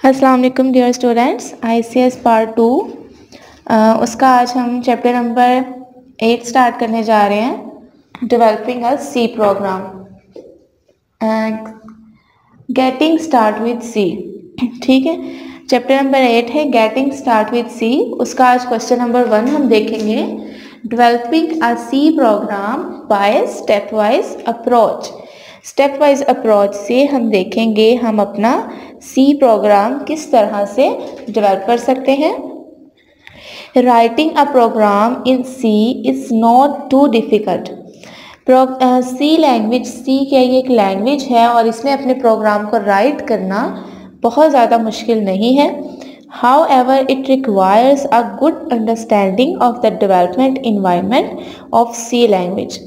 अस्सलाम वालेकुम dear students, ICS part 2 उसका आज हम चैप्टर नंबर 8 स्टार्ट करने जा रहे हैं, developing a C program. Getting start with C. ठीक है, चैप्टर नंबर 8 है गेटिंग स्टार्ट विद सी। उसका आज क्वेश्चन नंबर 1 हम देखेंगे, developing a C program by step wise approach. Step wise approach से हम देखेंगे हम अपना सी प्रोग्राम किस तरह से डेवलप कर सकते हैं। Writing a program in C is not too difficult. C language, C क्या ये एक लैंग्वेज है और इसमें अपने प्रोग्राम को राइट करना बहुत ज़्यादा मुश्किल नहीं है। However, it requires a good understanding of the development environment of C language.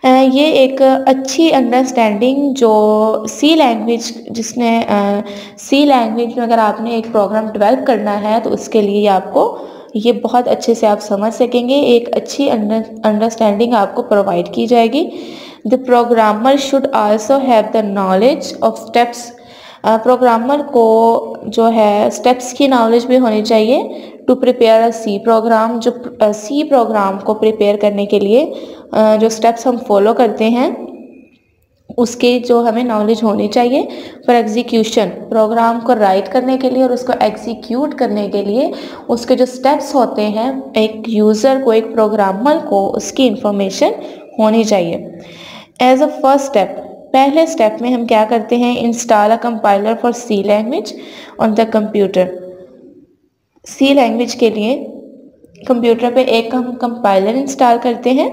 ये एक अच्छी अंडरस्टैंडिंग जो सी लैंग्वेज सी लैंग्वेज में अगर आपने एक प्रोग्राम डेवलप करना है तो उसके लिए आपको ये बहुत अच्छे से आप समझ सकेंगे, एक अच्छी अंडरस्टैंडिंग आपको प्रोवाइड की जाएगी। The programmer should also have the knowledge of steps. Programmer को जो है स्टेप्स की नॉलेज भी होनी चाहिए to prepare a C program. जो सी प्रोग्राम को प्रिपेयर करने के लिए जो स्टेप्स हम फॉलो करते हैं उसके जो हमें नॉलेज होनी चाहिए। फॉर एग्जीक्यूशन, प्रोग्राम को राइट करने के लिए और उसको एग्जीक्यूट करने के लिए उसके जो स्टेप्स होते हैं, एक यूज़र को, एक प्रोग्रामर को उसकी इंफॉर्मेशन होनी चाहिए। एज अ फर्स्ट स्टेप, पहले स्टेप में हम क्या करते हैं, install a compiler for C language on the computer. C language के लिए कंप्यूटर पे एक हम कंपाइलर इंस्टॉल करते हैं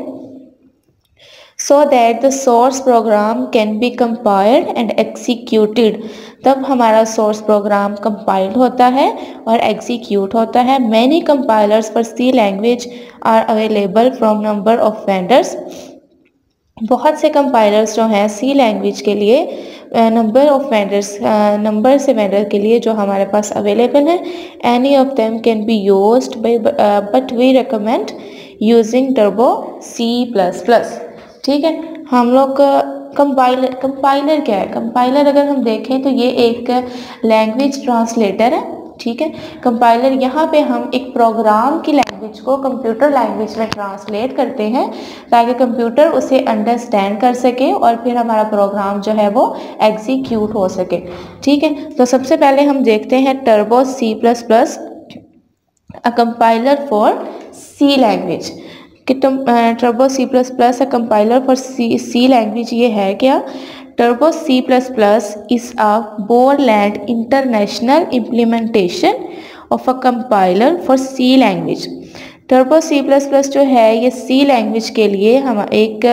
so that the source program can be compiled and executed. तब हमारा सोर्स प्रोग्राम कंपाइल्ड होता है और एग्जीक्यूट होता है। Many compilers for C language are available from number of vendors. बहुत से कंपाइलर्स जो हैं सी लैंग्वेज के लिए नंबर ऑफ वेंडर्स, नंबर से वेंडर के लिए जो हमारे पास अवेलेबल है। Any of them can be used by but we recommend using Turbo C++। ठीक है, हम लोग कंपाइलर क्या है, कंपाइलर अगर हम देखें तो ये एक लैंग्वेज ट्रांसलेटर है। ठीक है, कंपाइलर यहाँ पे हम एक प्रोग्राम की लैंग्वेज को कंप्यूटर लैंग्वेज में ट्रांसलेट करते हैं ताकि कंप्यूटर उसे अंडरस्टैंड कर सके और फिर हमारा प्रोग्राम जो है वो एग्जीक्यूट हो सके। ठीक है, तो सबसे पहले हम देखते हैं turbo C++, a compiler for C language. कि turbo C++ a compiler for C language ये है क्या? Turbo C++ is a Borland international implementation of a compiler for C language. Turbo C++ जो है ये सी लैंग्वेज के लिए हम एक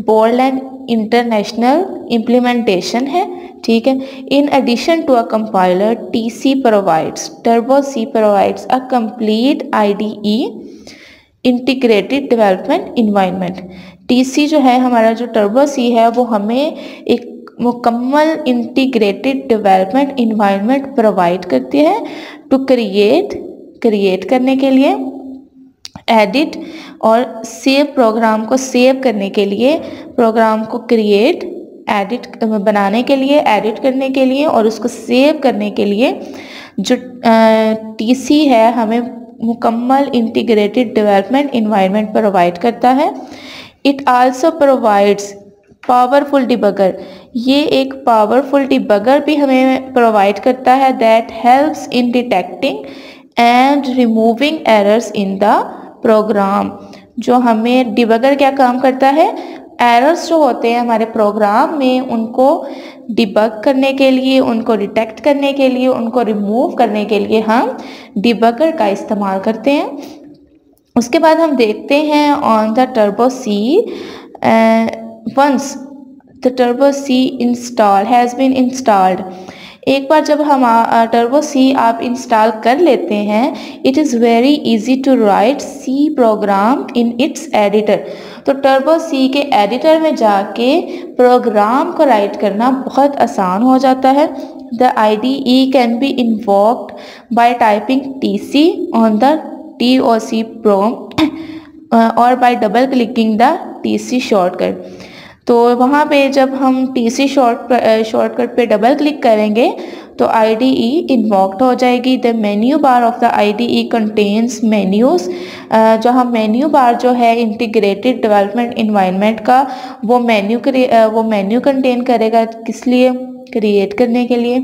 बोरलैंड इंटरनेशनल इम्प्लीमेंटेशन है। ठीक है, in addition to a compiler Turbo C provides a complete IDE integrated development environment. TC जो है हमारा जो टर्बो C है वो हमें एक मुकम्मल इंटीग्रेटेड डेवलपमेंट इन्वायरमेंट प्रोवाइड करती है टू क्रिएट करने के लिए, एडिट और सेव, प्रोग्राम को सेव करने के लिए, प्रोग्राम को क्रिएट एडिट बनाने के लिए, एडिट करने के लिए और उसको सेव करने के लिए जो TC है हमें मुकम्मल इंटीग्रेटेड डेवलपमेंट इन्वायरमेंट प्रोवाइड करता है। It also provides powerful debugger. ये एक पावरफुल डिबगर भी हमें प्रोवाइड करता है that helps in detecting and removing errors in the program. जो हमें डिबगर क्या काम करता है, एरर्स जो होते हैं हमारे प्रोग्राम में उनको डिबग करने के लिए, उनको डिटेक्ट करने के लिए, उनको रिमूव करने के लिए हम डिबगर का इस्तेमाल करते हैं। उसके बाद हम देखते हैं on the Turbo C, once the Turbo C install has been installed. एक बार जब हम टर्बो C आप इंस्टॉल कर लेते हैं, it is very easy to write C program in its editor. तो टर्बो C के एडिटर में जाके प्रोग्राम को राइट करना बहुत आसान हो जाता है। The IDE can be invoked bye typing TC on the TOC prompt और bye double clicking the TC shortcut. तो वहाँ पे जब हम TC शॉर्टकट पे डबल क्लिक करेंगे तो IDE इन्वॉक्ड हो जाएगी। The menu bar of the IDE contains menus, जो हम मेन्यू बार जो है इंटीग्रेटेड डेवलपमेंट इन्वायरमेंट का वो मेन्यू कंटेन करेगा। किस लिए? क्रिएट करने के लिए,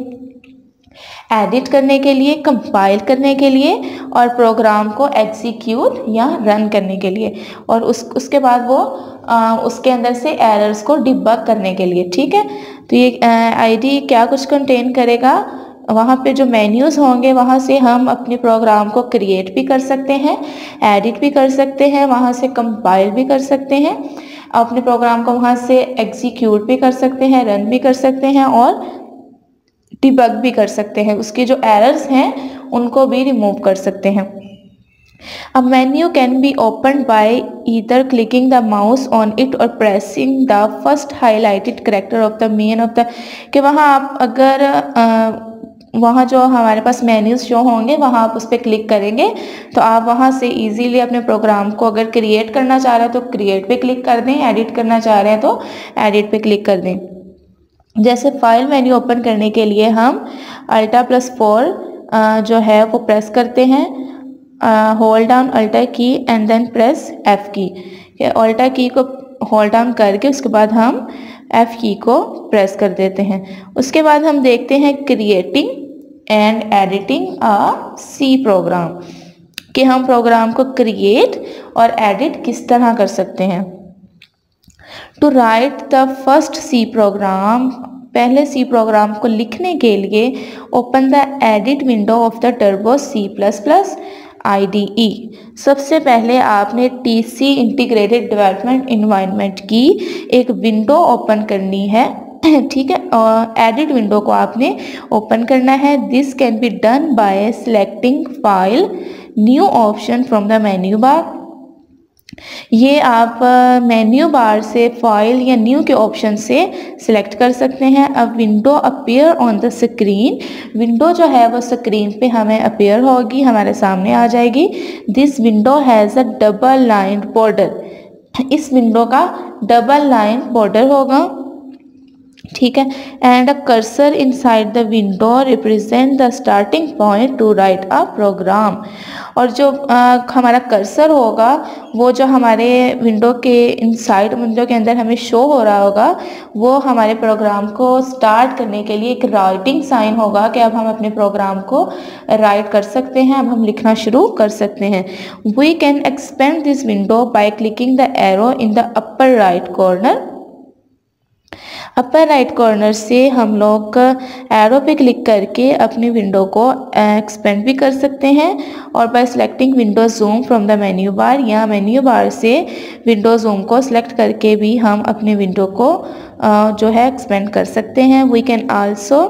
एडिट करने के लिए, कंपाइल करने के लिए और प्रोग्राम को एग्जीक्यूट या रन करने के लिए, और उसके बाद वो उसके अंदर से एरर्स को डिबग करने के लिए। ठीक है, तो ये IDE क्या कुछ कंटेन करेगा? वहाँ पे जो मेन्यूज़ होंगे वहाँ से हम अपने प्रोग्राम को क्रिएट भी कर सकते हैं, एडिट भी कर सकते हैं, वहाँ से कंपाइल भी कर सकते हैं, अपने प्रोग्राम को वहाँ से एग्जीक्यूट भी कर सकते हैं, रन भी कर सकते हैं और डिबग भी कर सकते हैं। उसके जो एरर्स हैं उनको भी रिमूव कर सकते हैं। A menu can be opened by either clicking the mouse on it or pressing the first highlighted character of the main of the, कि वहाँ आप अगर वहाँ जो हमारे पास मेन्यूज शो होंगे वहाँ आप उस पर क्लिक करेंगे तो आप वहाँ से इजीली अपने प्रोग्राम को अगर क्रिएट करना चाह रहे हैं तो क्रिएट पे क्लिक कर दें, एडिट करना चाह रहे हैं तो एडिट पे क्लिक कर दें। जैसे फाइल मेन्यू ओपन करने के लिए हम Alt+4 जो है वो प्रेस करते हैं, होल्ड डाउन Alt की एंड देन प्रेस F की। Alt की को होल्ड डाउन करके उसके बाद हम F की को प्रेस कर देते हैं। उसके बाद हम देखते हैं creating and editing a C program, कि हम प्रोग्राम को क्रिएट और एडिट किस तरह कर सकते हैं। To write the first C program, पहले सी प्रोग्राम को लिखने के लिए open the edit window of the Turbo C++ IDE। सबसे पहले आपने TC इंटीग्रेटेड डेवलपमेंट इन्वायरमेंट की एक विंडो ओपन करनी है। ठीक है, और एडिट विंडो को आपने ओपन करना है। This can be done bye selecting file new option from the menu बार। ये आप मेन्यू बार से फाइल या न्यू के ऑप्शन से सिलेक्ट कर सकते हैं। अब window appear on the screen, window जो है वो स्क्रीन पे हमें अपीयर होगी, हमारे सामने आ जाएगी। This window has a double line border, इस विंडो का डबल लाइन बॉर्डर होगा। ठीक है, and a cursor inside the window represent the starting point to write a program. और जो हमारा कर्सर होगा वो जो हमारे विंडो के इनसाइड, विंडो के अंदर हमें शो हो रहा होगा, वो हमारे प्रोग्राम को स्टार्ट करने के लिए एक राइटिंग साइन होगा कि अब हम अपने प्रोग्राम को राइट कर सकते हैं, अब हम लिखना शुरू कर सकते हैं। We can expand this window by clicking the arrow in the upper right corner. Upper right corner से हम लोग एरो पे क्लिक करके अपनी विंडो को एक्सपेंड भी कर सकते हैं, और bye selecting window zoom from the menu बार, या मेन्यू बार से विंडो जूम को सिलेक्ट करके भी हम अपने विंडो को जो है एक्सपेंड कर सकते हैं। We can also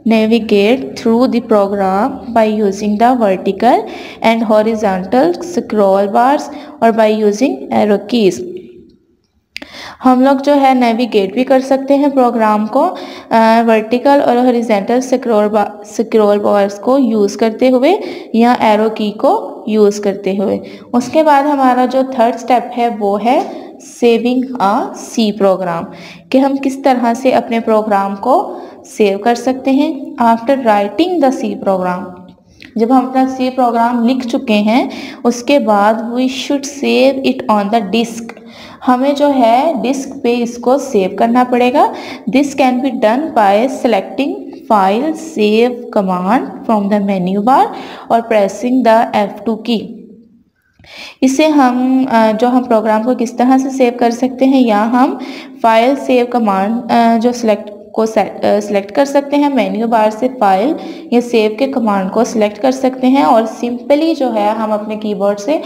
navigate through the program by using the vertical and horizontal scroll bars or by using arrow keys। हम लोग जो है नेविगेट भी कर सकते हैं प्रोग्राम को वर्टिकल और हॉरिजॉन्टल स्क्रॉल बार्स को यूज़ करते हुए या एरो की को यूज़ करते हुए। उसके बाद हमारा जो थर्ड स्टेप है वो है सेविंग अ सी प्रोग्राम, कि हम किस तरह से अपने प्रोग्राम को सेव कर सकते हैं। After writing the C program, जब हम अपना सी प्रोग्राम लिख चुके हैं उसके बाद we should save it on the disk, हमें जो है डिस्क पे इसको सेव करना पड़ेगा। This can be done by selecting file save command from the menu bar और प्रेसिंग द F2 की। इसे हम हम प्रोग्राम को किस तरह से सेव कर सकते हैं, या हम फाइल सेव कमांड जो सिलेक्ट कर सकते हैं मेन्यू बार से, फाइल या सेव के कमांड को सिलेक्ट कर सकते हैं और सिंपली जो है हम अपने कीबोर्ड से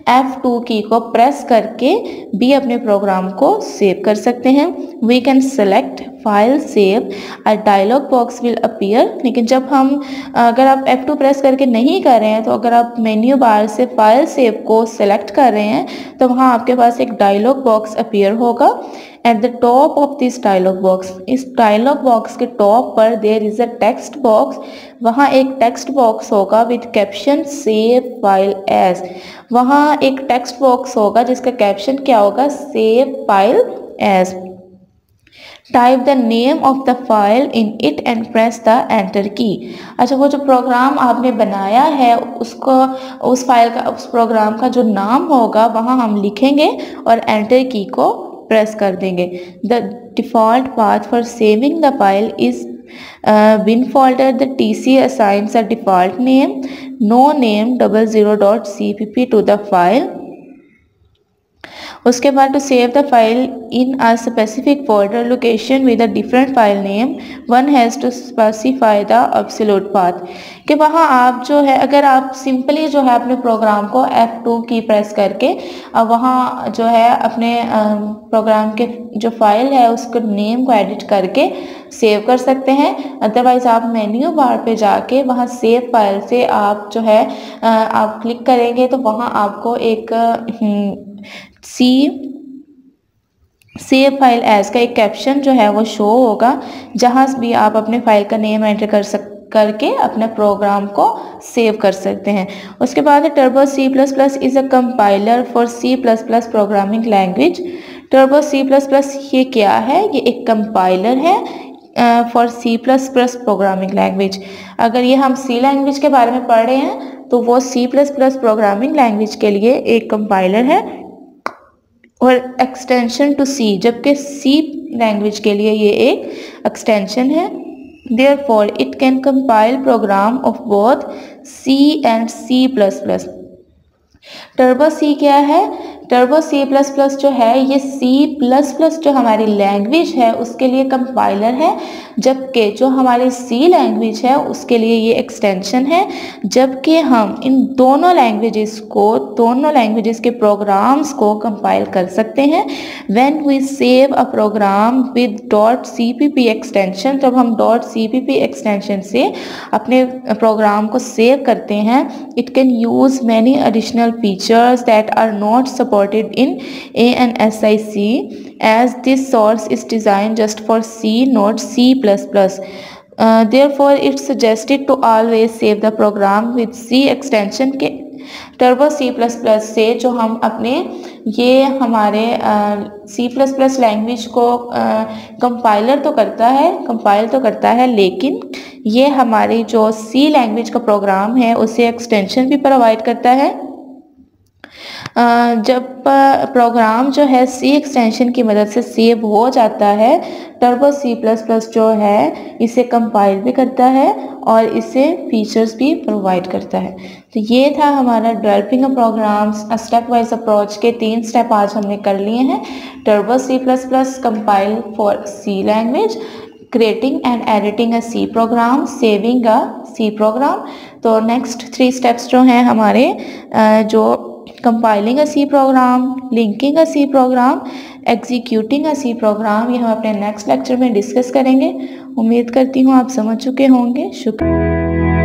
F2 की को प्रेस करके भी अपने प्रोग्राम को सेव कर सकते हैं। We can select file save, a dialog box will appear. लेकिन जब हम अगर आप F2 प्रेस करके नहीं कर रहे हैं तो अगर आप मेन्यू बार से फाइल सेव को सेलेक्ट कर रहे हैं तो वहाँ आपके पास एक डायलॉग बॉक्स अपीयर होगा। At the top of this dialog box, इस डायलॉग बॉक्स के टॉप पर there is a text box, वहाँ एक टेक्स्ट बॉक्स होगा with caption save file as. वहाँ एक टेक्स्ट बॉक्स होगा जिसका कैप्शन क्या होगा, save file as. Type the name of the file in it and press the enter key. अच्छा, वो जो प्रोग्राम आपने बनाया है उसको, उस फाइल का, उस प्रोग्राम का जो नाम होगा वहाँ हम लिखेंगे और एंटर की को प्रेस कर देंगे। The default path for saving the file is bin folder. The TC assigns a default name no name 00.cpp to the file. उसके बाद to save the file in a specific folder location with a different file name one has to specify the absolute path, कि वहाँ आप जो है, अगर आप simply जो है अपने प्रोग्राम को F2 की प्रेस करके वहाँ जो है अपने प्रोग्राम के जो फाइल है उसको नेम को एडिट करके सेव कर सकते हैं। अदरवाइज़ आप मेन्यू बार पे जाके वहाँ सेव फाइल से आप जो है आप क्लिक करेंगे तो वहाँ आपको एक सेव फाइल एज का एक कैप्शन जो है वो शो होगा, जहाँ भी आप अपने फाइल का नेम एंटर करके अपने प्रोग्राम को सेव कर सकते हैं। उसके बाद है turbo C++ is a compiler for C++ programming language. Turbo C++ ये क्या है? ये एक कंपाइलर है फॉर C++ प्रोग्रामिंग लैंग्वेज। अगर ये हम C लैंग्वेज के बारे में पढ़ रहे हैं तो वो C++ प्रोग्रामिंग लैंग्वेज के लिए एक कंपाइलर है और एक्सटेंशन टू C, जबकि C लैंग्वेज के लिए ये एक एक्सटेंशन है। Therefore, it can compile program of both C and C++. Turbo C क्या है? टर्बो C++ जो है ये C++ जो हमारी लैंग्वेज है उसके लिए कंपाइलर है, जबकि जो हमारी C लैंग्वेज है उसके लिए ये एक्सटेंशन है। जबकि हम इन दोनों लैंग्वेजेस के प्रोग्राम्स को कंपाइल कर सकते हैं। When we save a program with .cpp extension, जब हम .cpp एक्सटेंशन से अपने प्रोग्राम को सेव करते हैं, it can use many additional features that are not supported in ANSIC, as this source is designed just for C, not C++. Therefore, it's suggested to always save the program with C extension के turbo C++ से जो हम अपने ये हमारे C++ language को compile तो करता है, लेकिन ये हमारी जो C लैंग्वेज का प्रोग्राम है उसे एक्सटेंशन भी प्रोवाइड करता है। जब प्रोग्राम जो है C एक्सटेंशन की मदद से सेव हो जाता है, टर्बो C++ जो है इसे कंपाइल भी करता है और इसे फीचर्स भी प्रोवाइड करता है। तो ये था हमारा developing a programs step wise approach के 3 स्टेप आज हमने कर लिए हैं। Turbo C++ compile for C language, creating and editing a C program, saving a C program. तो नेक्स्ट 3 स्टेप्स जो हैं हमारे जो compiling a C program, linking a C program, executing a C program, ये हम अपने नेक्स्ट लेक्चर में discuss करेंगे। उम्मीद करती हूँ आप समझ चुके होंगे। शुक्रिया।